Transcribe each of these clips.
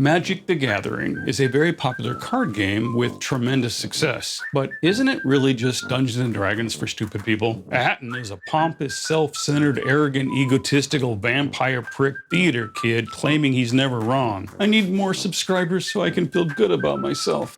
Magic the Gathering is a very popular card game with tremendous success, but isn't it really just Dungeons & Dragons for stupid people? Atten is a pompous, self-centered, arrogant, egotistical vampire prick theater kid claiming he's never wrong. I need more subscribers so I can feel good about myself.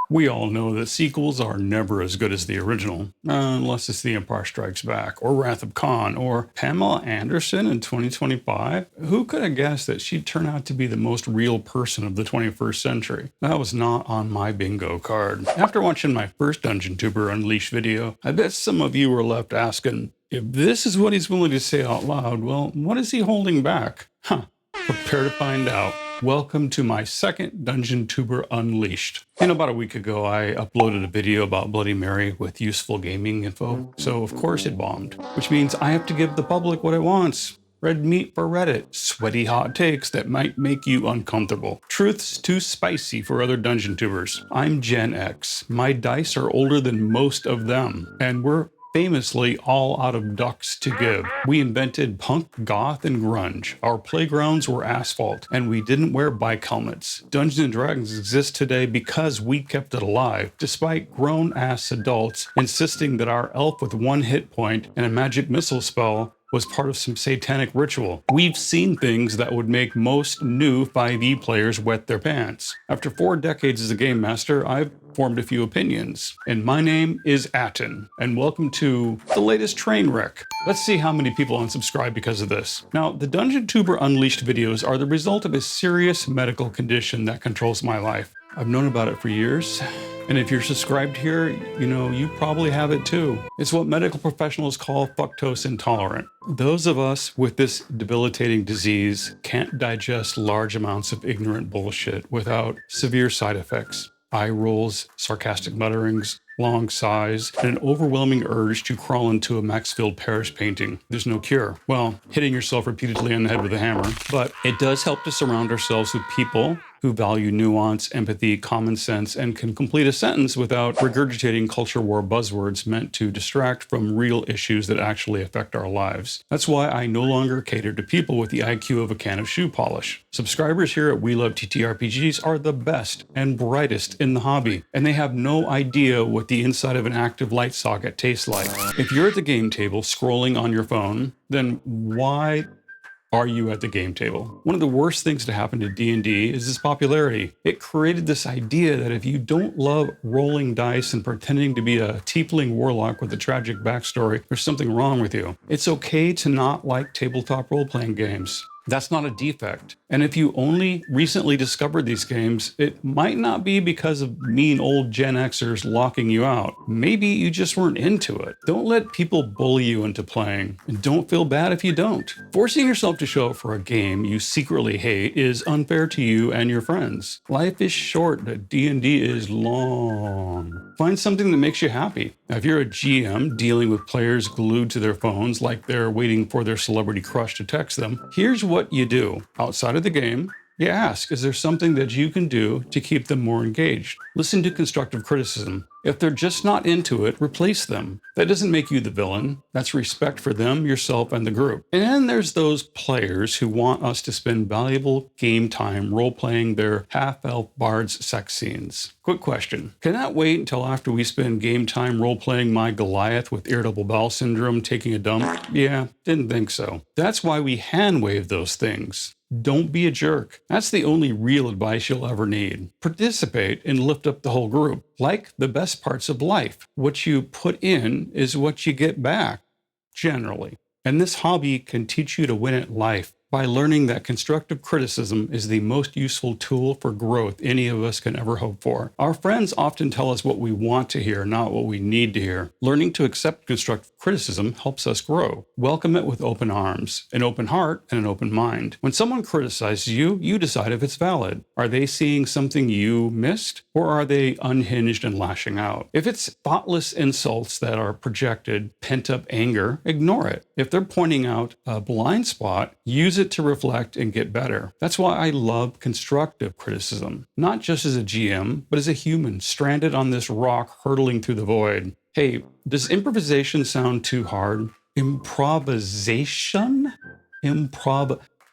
We all know that sequels are never as good as the original, unless it's The Empire Strikes Back, or Wrath of Khan, or Pamela Anderson in 2025. Who could have guessed that she'd turn out to be the most real person of the 21st century? That was not on my bingo card. After watching my first Dungeontuber Unleashed video, I bet some of you were left asking, if this is what he's willing to say out loud, well, what is he holding back? Prepare to find out. Welcome to my second Dungeontuber Unleashed. About a week ago, I uploaded a video about Bloody Mary with useful gaming info, so of course it bombed, which means I have to give the public what it wants. Red meat for Reddit, sweaty hot takes that might make you uncomfortable. Truths too spicy for other Dungeontubers. I'm Gen X. My dice are older than most of them, and we're famously all out of ducks to give. We invented punk, goth, and grunge. Our playgrounds were asphalt, and we didn't wear bike helmets. Dungeons & Dragons exists today because we kept it alive, despite grown-ass adults insisting that our elf with one hit point and a magic missile spell was part of some satanic ritual. We've seen things that would make most new 5e players wet their pants. After 4 decades as a game master, I've formed a few opinions. And my name is Atten, and welcome to the latest train wreck. Let's see how many people unsubscribe because of this. Now, the Dungeontuber Unleashed videos are the result of a serious medical condition that controls my life. I've known about it for years. And if you're subscribed here, you probably have it too. It's what medical professionals call fructose intolerant. Those of us with this debilitating disease can't digest large amounts of ignorant bullshit without severe side effects. Eye rolls, sarcastic mutterings, long sighs, and an overwhelming urge to crawl into a Maxfield Parrish painting. There's no cure. Well, hitting yourself repeatedly on the head with a hammer. But it does help to surround ourselves with people who value nuance, empathy, common sense, and can complete a sentence without regurgitating culture war buzzwords meant to distract from real issues that actually affect our lives. That's why I no longer cater to people with the IQ of a can of shoe polish. Subscribers here at We Love TTRPGs are the best and brightest in the hobby, and they have no idea what the inside of an active light socket tastes like. If you're at the game table scrolling on your phone, then why are you at the game table? One of the worst things to happen to D&D is its popularity. It created this idea that if you don't love rolling dice and pretending to be a tiefling warlock with a tragic backstory, there's something wrong with you. It's okay to not like tabletop role-playing games. That's not a defect. And if you only recently discovered these games, it might not be because of mean old Gen Xers locking you out. Maybe you just weren't into it. Don't let people bully you into playing, and don't feel bad if you don't. Forcing yourself to show up for a game you secretly hate is unfair to you and your friends. Life is short, but D&D is long. Find something that makes you happy. Now, if you're a GM dealing with players glued to their phones like they're waiting for their celebrity crush to text them, here's what you do. Outside of the game, you ask, is there something that you can do to keep them more engaged? Listen to constructive criticism. If they're just not into it, replace them. That doesn't make you the villain. That's respect for them, yourself, and the group. And then there's those players who want us to spend valuable game time role-playing their half-elf bard's sex scenes. Quick question. Can that wait until after we spend game time role-playing my Goliath with irritable bowel syndrome taking a dump? Yeah, didn't think so. That's why we hand-wave those things. Don't be a jerk. That's the only real advice you'll ever need. Participate and lift up the whole group. Like the best parts of life. What you put in is what you get back, generally. And this hobby can teach you to win at life by learning that constructive criticism is the most useful tool for growth any of us can ever hope for. Our friends often tell us what we want to hear, not what we need to hear. Learning to accept constructive criticism helps us grow. Welcome it with open arms, an open heart, and an open mind. When someone criticizes you, you decide if it's valid. Are they seeing something you missed, or are they unhinged and lashing out? If it's thoughtless insults that are projected, pent-up anger, ignore it. If they're pointing out a blind spot, use it it to reflect and get better. That's why I love constructive criticism, not just as a GM, but as a human stranded on this rock hurtling through the void. Hey, does improvisation sound too hard? Improvisation?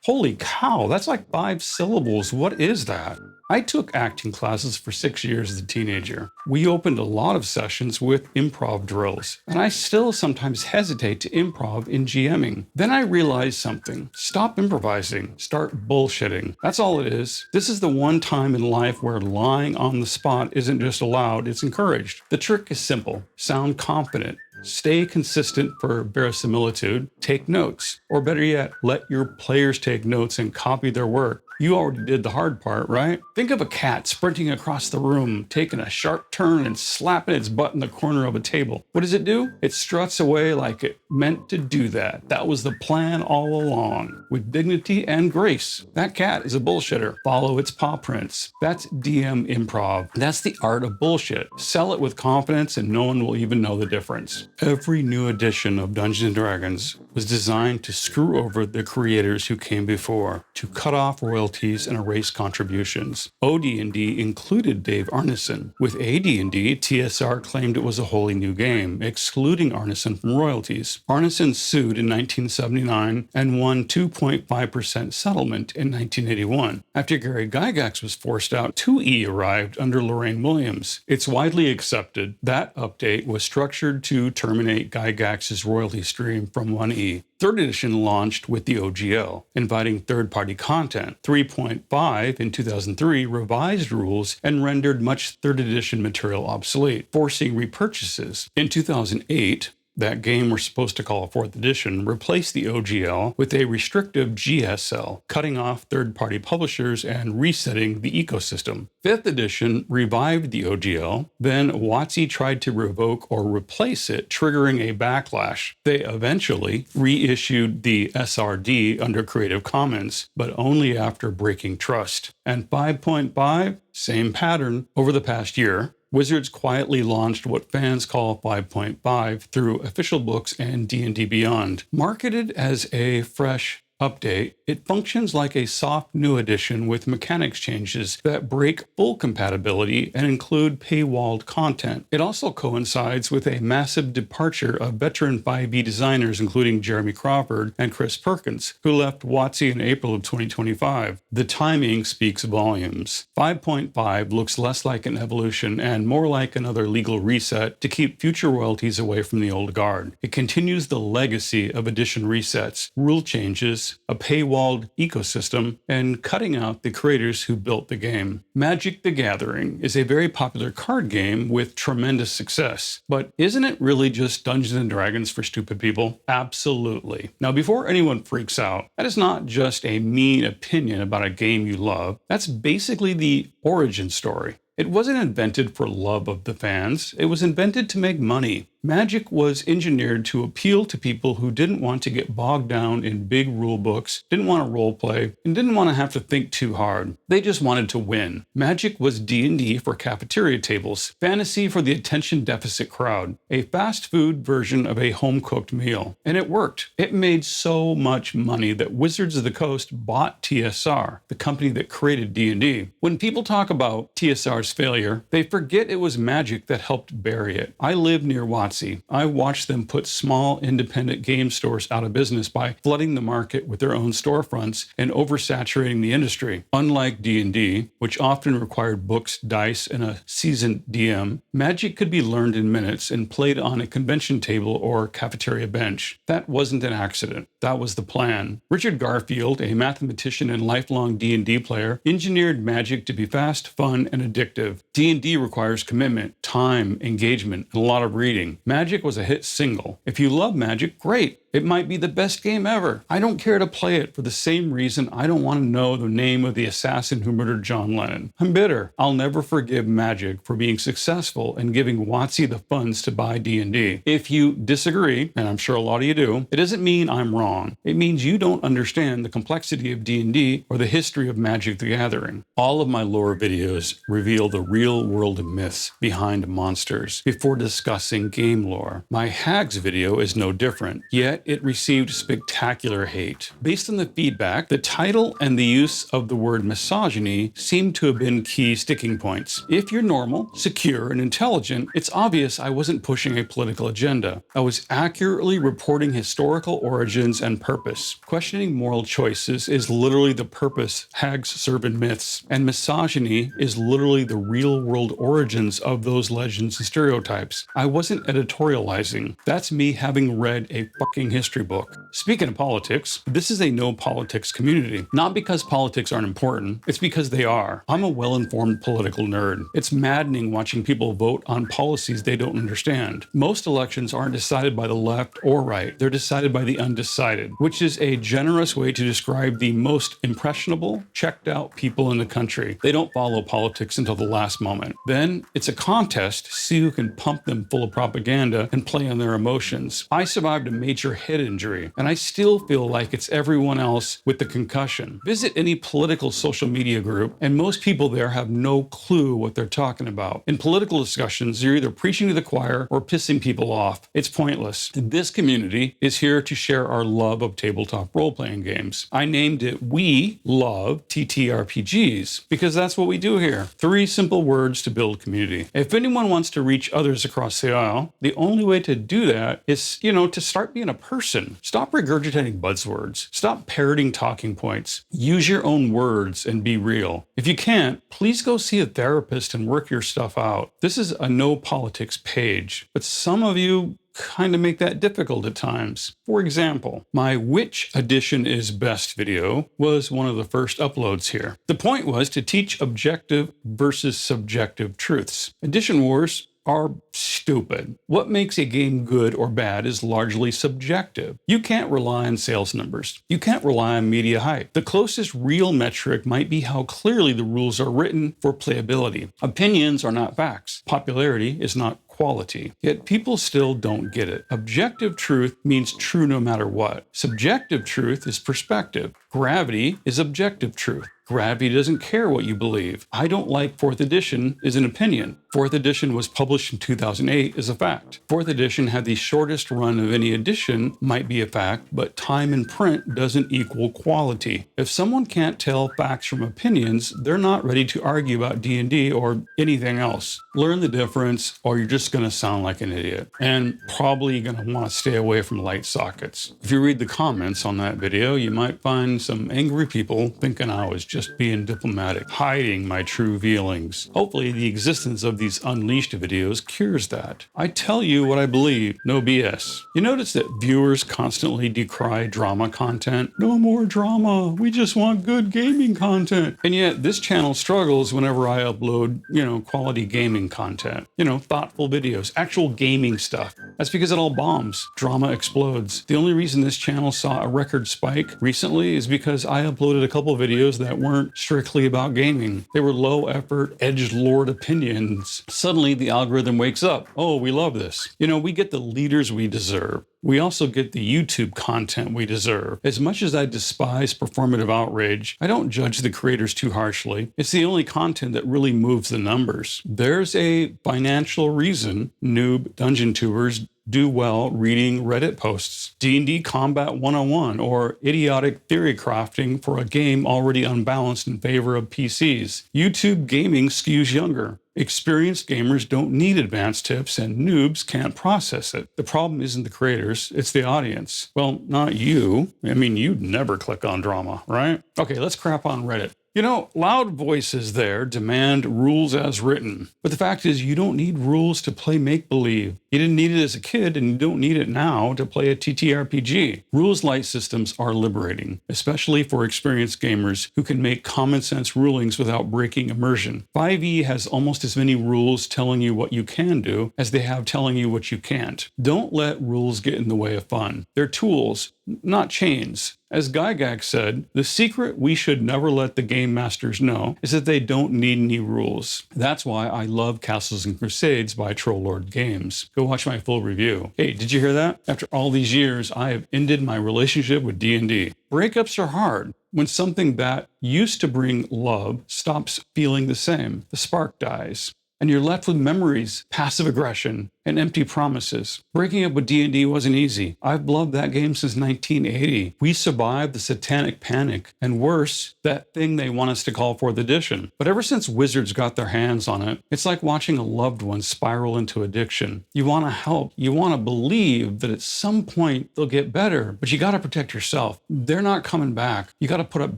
Holy cow, that's like 5 syllables. What is that? I took acting classes for 6 years as a teenager. We opened a lot of sessions with improv drills, and I still sometimes hesitate to improv in GMing. Then I realized something. Stop improvising. Start bullshitting. That's all it is. This is the one time in life where lying on the spot isn't just allowed, it's encouraged. The trick is simple. Sound confident. Stay consistent for verisimilitude. Take notes. Or better yet, let your players take notes and copy their work. You already did the hard part, right? Think of a cat sprinting across the room, taking a sharp turn and slapping its butt in the corner of a table. What does it do? It struts away like it meant to do that. That was the plan all along, with dignity and grace. That cat is a bullshitter. Follow its paw prints. That's DM improv. That's the art of bullshit. Sell it with confidence and no one will even know the difference. Every new edition of Dungeons & Dragons was designed to screw over the creators who came before, to cut off royalties and erase contributions. OD&D included Dave Arneson. With AD&D, TSR claimed it was a wholly new game, excluding Arneson from royalties. Arneson sued in 1979 and won 2.5% settlement in 1981. After Gary Gygax was forced out, 2E arrived under Lorraine Williams. It's widely accepted that update was structured to terminate Gygax's royalty stream from 1E. Third edition launched with the OGL, inviting third-party content. 3.5 in 2003 revised rules and rendered much third edition material obsolete, forcing repurchases. In 2008, that game we're supposed to call 4th edition replaced the OGL with a restrictive GSL, cutting off third-party publishers and resetting the ecosystem. 5th edition revived the OGL, then WotC tried to revoke or replace it, triggering a backlash. They eventually reissued the SRD under Creative Commons, but only after breaking trust. And 5.5, same pattern. Over the past year, Wizards quietly launched what fans call 5.5 through official books and D&D Beyond. Marketed as a fresh update, it functions like a soft new edition with mechanics changes that break full compatibility and include paywalled content. It also coincides with a massive departure of veteran 5e designers including Jeremy Crawford and Chris Perkins, who left WotC in April of 2025. The timing speaks volumes. 5.5 looks less like an evolution and more like another legal reset to keep future royalties away from the old guard. It continues the legacy of edition resets, rule changes, a paywalled ecosystem, and cutting out the creators who built the game. Magic the Gathering is a very popular card game with tremendous success, but isn't it really just Dungeons & Dragons for stupid people? Absolutely. Now, before anyone freaks out, that is not just a mean opinion about a game you love. That's basically the origin story. It wasn't invented for love of the fans. It was invented to make money. Magic was engineered to appeal to people who didn't want to get bogged down in big rule books, didn't want to roleplay, and didn't want to have to think too hard. They just wanted to win. Magic was D&D for cafeteria tables, fantasy for the attention deficit crowd, a fast food version of a home-cooked meal. And it worked. It made so much money that Wizards of the Coast bought TSR, the company that created D&D. When people talk about TSR's failure, they forget it was Magic that helped bury it. I live near WotC. I watched them put small independent game stores out of business by flooding the market with their own storefronts and oversaturating the industry. Unlike D&D, which often required books, dice, and a seasoned DM, Magic could be learned in minutes and played on a convention table or cafeteria bench. That wasn't an accident. That was the plan. Richard Garfield, a mathematician and lifelong D&D player, engineered Magic to be fast, fun, and addictive. D&D requires commitment, time, engagement, and a lot of reading. Magic was a hit single. If you love Magic, great. It might be the best game ever. I don't care to play it for the same reason I don't want to know the name of the assassin who murdered John Lennon. I'm bitter. I'll never forgive Magic for being successful and giving WotC the funds to buy D&D. If you disagree, and I'm sure a lot of you do, it doesn't mean I'm wrong. It means you don't understand the complexity of D&D or the history of Magic the Gathering. All of my lore videos reveal the real-world myths behind monsters before discussing game lore. My Hags video is no different, yet it received spectacular hate. Based on the feedback, the title and the use of the word misogyny seem to have been key sticking points. If you're normal, secure, and intelligent, it's obvious I wasn't pushing a political agenda. I was accurately reporting historical origins and purpose. Questioning moral choices is literally the purpose hags serve in myths, and misogyny is literally the real-world origins of those legends and stereotypes. I wasn't editorializing. That's me having read a fucking history book. Speaking of politics, this is a no politics community. Not because politics aren't important, it's because they are. I'm a well-informed political nerd. It's maddening watching people vote on policies they don't understand. Most elections aren't decided by the left or right. They're decided by the undecided, which is a generous way to describe the most impressionable, checked out people in the country. They don't follow politics until the last moment. Then it's a contest to see who can pump them full of propaganda and play on their emotions. I survived a major head injury, and I still feel like it's everyone else with the concussion. Visit any political social media group, and most people there have no clue what they're talking about. In political discussions, you're either preaching to the choir or pissing people off. It's pointless. This community is here to share our love of tabletop role-playing games. I named it We Love TTRPGs because that's what we do here. 3 simple words to build community. If anyone wants to reach others across the aisle, the only way to do that is, to start being a person. Stop regurgitating buzzwords. Stop parroting talking points. Use your own words and be real. If you can't, please go see a therapist and work your stuff out. This is a no politics page, but some of you kind of make that difficult at times. For example, my Which Edition is Best video was one of the first uploads here. The point was to teach objective versus subjective truths. Edition wars are stupid. What makes a game good or bad is largely subjective. You can't rely on sales numbers. You can't rely on media hype. The closest real metric might be how clearly the rules are written for playability. Opinions are not facts. Popularity is not quality. Yet people still don't get it. Objective truth means true no matter what. Subjective truth is perspective. Gravity is objective truth. Gravity doesn't care what you believe. I don't like 4th edition is an opinion. 4th edition was published in 2008 is a fact. 4th edition had the shortest run of any edition, might be a fact, but time in print doesn't equal quality. If someone can't tell facts from opinions, they're not ready to argue about D&D or anything else. Learn the difference or you're just going to sound like an idiot. And probably going to want to stay away from light sockets. If you read the comments on that video, you might find some angry people thinking I was just being diplomatic, hiding my true feelings. Hopefully the existence of these Unleashed videos cures that. I tell you what I believe, no BS. You notice that viewers constantly decry drama content? No more drama, we just want good gaming content. And yet this channel struggles whenever I upload, quality gaming content. Thoughtful videos, actual gaming stuff. That's because it all bombs. Drama explodes. The only reason this channel saw a record spike recently is because I uploaded a couple videos that weren't strictly about gaming. They were low effort, edgelord opinions. Suddenly the algorithm wakes up. Oh, we love this. We get the leaders we deserve. We also get the YouTube content we deserve. As much as I despise performative outrage, I don't judge the creators too harshly. It's the only content that really moves the numbers. There's a financial reason noob dungeon tubers do well reading Reddit posts, D&D Combat 101, or idiotic theory crafting for a game already unbalanced in favor of PCs. YouTube gaming skews younger. Experienced gamers don't need advanced tips and noobs can't process it. The problem isn't the creators, it's the audience. Well, not you. You'd never click on drama, right? Okay, let's crap on Reddit. Loud voices there demand rules as written. But the fact is, you don't need rules to play make-believe. You didn't need it as a kid, and you don't need it now to play a TTRPG. Rules-light systems are liberating, especially for experienced gamers who can make common-sense rulings without breaking immersion. 5e has almost as many rules telling you what you can do as they have telling you what you can't. Don't let rules get in the way of fun. They're tools, not chains. As Gygax said, the secret we should never let the game masters know is that they don't need any rules. That's why I love Castles and Crusades by Trollord Games. Go watch my full review. Hey, did you hear that? After all these years, I have ended my relationship with D&D. Breakups are hard. When something that used to bring love stops feeling the same, the spark dies. And you're left with memories, passive aggression, and empty promises. Breaking up with D&D wasn't easy. I've loved that game since 1980. We survived the Satanic Panic, and worse, that thing they want us to call 4th edition. But ever since Wizards got their hands on it, it's like watching a loved one spiral into addiction. You want to help. You want to believe that at some point they'll get better, but you got to protect yourself. They're not coming back. You got to put up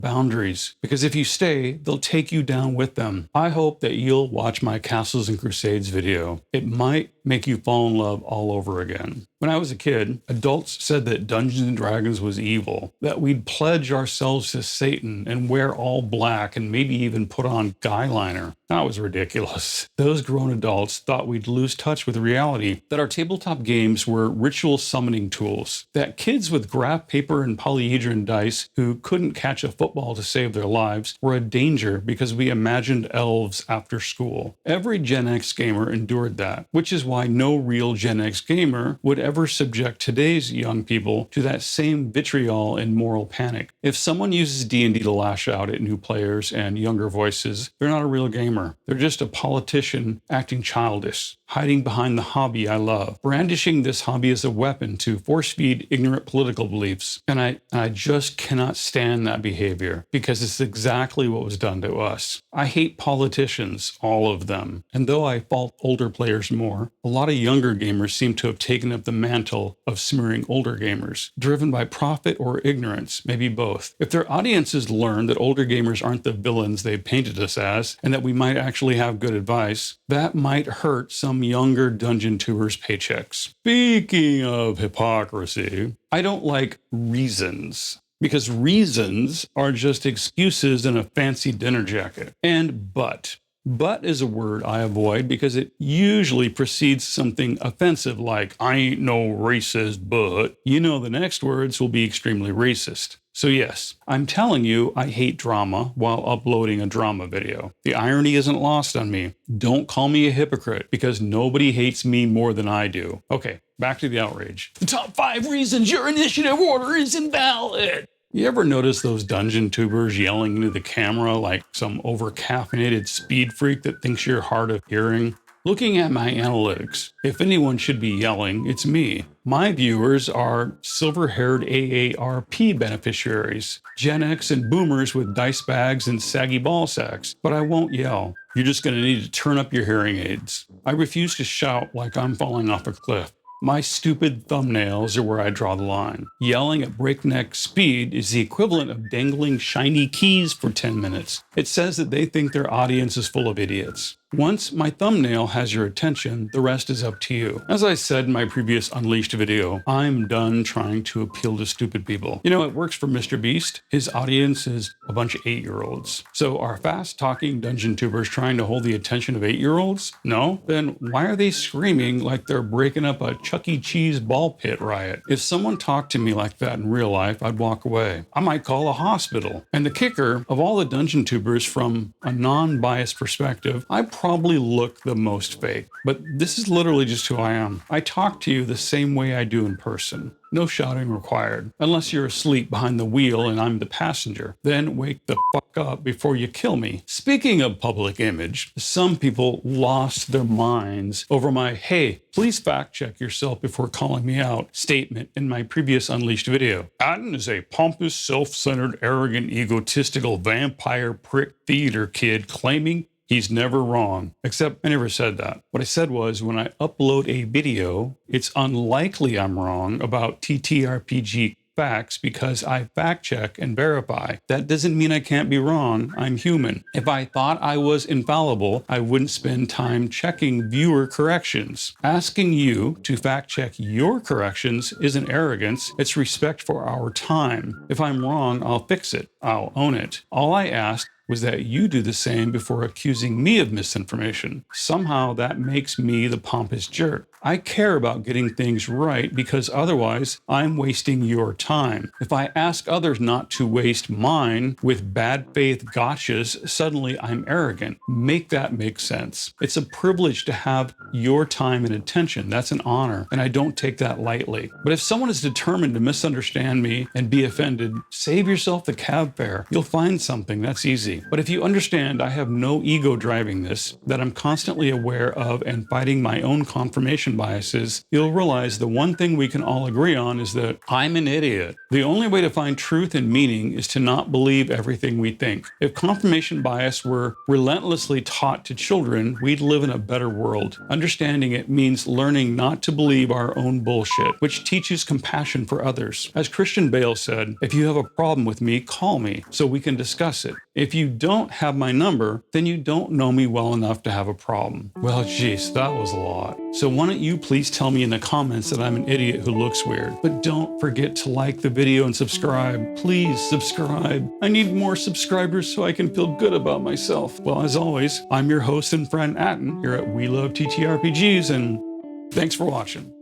boundaries, because if you stay, they'll take you down with them. I hope that you'll watch my Castles and Crusades video. It might make you fall in love all over again. When I was a kid, adults said that Dungeons and Dragons was evil, that we'd pledge ourselves to Satan and wear all black and maybe even put on guy liner. That was ridiculous. Those grown adults thought we'd lose touch with reality, that our tabletop games were ritual summoning tools, that kids with graph paper and polyhedron dice who couldn't catch a football to save their lives were a danger because we imagined elves after school. Every Gen X gamer endured that, which is why no real Gen X gamer would ever subject today's young people to that same vitriol and moral panic. If someone uses D&D to lash out at new players and younger voices, they're not a real gamer. They're just a politician acting childish, hiding behind the hobby I love, brandishing this hobby as a weapon to force-feed ignorant political beliefs. And I just cannot stand that behavior, because it's exactly what was done to us. I hate politicians, all of them. And though I fault older players more, a lot of younger gamers seem to have taken up the mantle of smearing older gamers, driven by profit or ignorance, maybe both. If their audiences learn that older gamers aren't the villains they've painted us as, and that we might actually have good advice, that might hurt some younger dungeon tubers' paychecks. Speaking of hypocrisy, I don't like reasons, because reasons are just excuses in a fancy dinner jacket. And but. But is a word I avoid because it usually precedes something offensive like, I ain't no racist, but you know the next words will be extremely racist. So yes, I'm telling you I hate drama while uploading a drama video. The irony isn't lost on me. Don't call me a hypocrite, because nobody hates me more than I do. Okay, back to the outrage. The top 5 reasons your initiative order is invalid. You ever notice those dungeon tubers yelling into the camera like some over-caffeinated speed freak that thinks you're hard of hearing? Looking at my analytics, if anyone should be yelling, it's me. My viewers are silver-haired AARP beneficiaries, Gen X and boomers with dice bags and saggy ball sacks. But I won't yell. You're just going to need to turn up your hearing aids. I refuse to shout like I'm falling off a cliff. My stupid thumbnails are where I draw the line. Yelling at breakneck speed is the equivalent of dangling shiny keys for 10 minutes. It says that they think their audience is full of idiots. Once my thumbnail has your attention, the rest is up to you. As I said in my previous Unleashed video, I'm done trying to appeal to stupid people. You know, it works for Mr. Beast. His audience is a bunch of 8-year-olds. So are fast-talking dungeon tubers trying to hold the attention of 8-year-olds? No? Then why are they screaming like they're breaking up a Chuck E. Cheese ball pit riot? If someone talked to me like that in real life, I'd walk away. I might call a hospital. And the kicker, of all the dungeon tubers from a non-biased perspective, I probably look the most fake, but this is literally just who I am. I talk to you the same way I do in person. No shouting required, unless you're asleep behind the wheel and I'm the passenger. Then wake the fuck up before you kill me. Speaking of public image, some people lost their minds over my, hey, please fact check yourself before calling me out statement in my previous Unleashed video. Atten is a pompous, self-centered, arrogant, egotistical, vampire prick theater kid claiming he's never wrong. Except I never said that. What I said was, when I upload a video, it's unlikely I'm wrong about TTRPG facts because I fact check and verify. That doesn't mean I can't be wrong. I'm human. If I thought I was infallible, I wouldn't spend time checking viewer corrections. Asking you to fact check your corrections isn't arrogance. It's respect for our time. If I'm wrong, I'll fix it. I'll own it. All I asked was that you do the same before accusing me of misinformation. Somehow that makes me the pompous jerk. I care about getting things right because otherwise I'm wasting your time. If I ask others not to waste mine with bad faith gotchas, suddenly I'm arrogant. Make that make sense. It's a privilege to have your time and attention. That's an honor, and I don't take that lightly. But if someone is determined to misunderstand me and be offended, save yourself the cab fare. You'll find something. That's easy. But if you understand I have no ego driving this, that I'm constantly aware of and fighting my own confirmation confirmation biases, you'll realize the one thing we can all agree on is that I'm an idiot. The only way to find truth and meaning is to not believe everything we think. If confirmation bias were relentlessly taught to children, we'd live in a better world. Understanding it means learning not to believe our own bullshit, which teaches compassion for others. As Christian Bale said, if you have a problem with me, call me so we can discuss it. If you don't have my number, then you don't know me well enough to have a problem. Well, geez, that was a lot. So why don't you please tell me in the comments that I'm an idiot who looks weird. But don't forget to like the video and subscribe. Please subscribe. I need more subscribers so I can feel good about myself. Well, as always, I'm your host and friend Atten here at We Love TTRPGs, and thanks for watching.